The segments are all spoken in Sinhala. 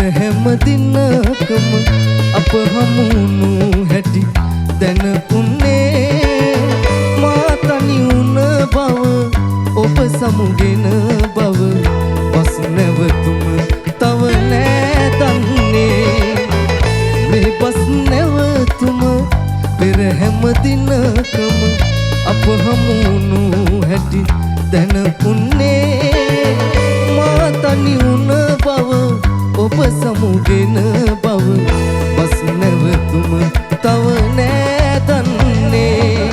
හැම දිනකම අප හමුුණු හැටි දැන උන්නේ මා තනි වුණ බව ඔබ සමුගෙන බව බස් නැවතුම තව නෑ දන්නේ මේ බස් නැවතුම පෙර හැම දිනකම අප හමුුණු හැටි දැන උන්නේ මා තනි වුණ බව ඔබ සමුගෙන බව බස් නැවතුම තව නෑ දන්නේ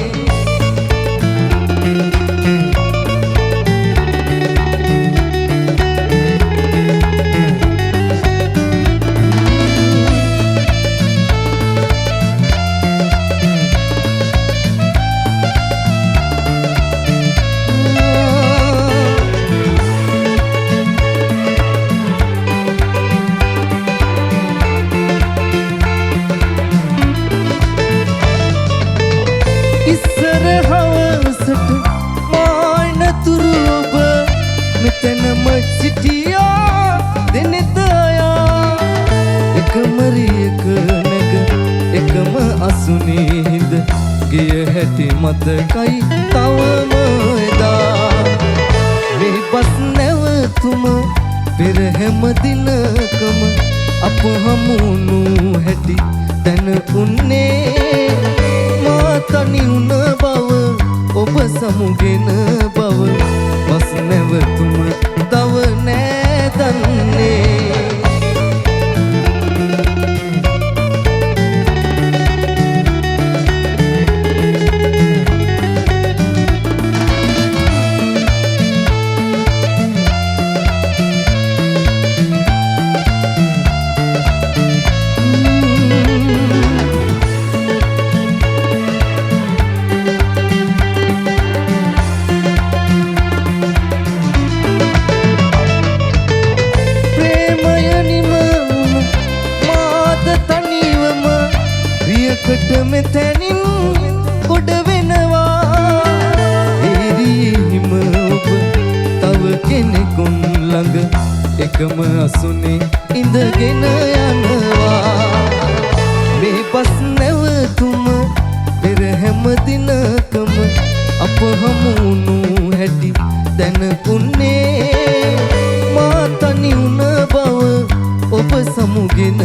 ඉස්සර හවසට මායනතුරු ඔබ මෙතනම සිටියා දෙනෙතයා එකම රියක නැග එකම අසුනේ හිඳ ගිය හැටි මතකයි තවම එදා මේ බස් නැවතුම පෙර හැම දිනකම අප හමුුණු හැටි දැන උන්නේ මා තනි වුණ බව ඔබ සමුගෙන බව බස් නැවතුම තව නෑ දන්නේ කට මෙතැනින් ගොඩ වෙනවා එරිහිම ඔබ තව කෙනෙකුන් ළඟ එකම අසුනේ ඉඳගෙන යනවා මේ බස් නැවතුම පෙර හැම දිනකම අප හමුුණු හැටි දැන උන්නේ මා තනි වුණ බව ඔබ සමුගෙන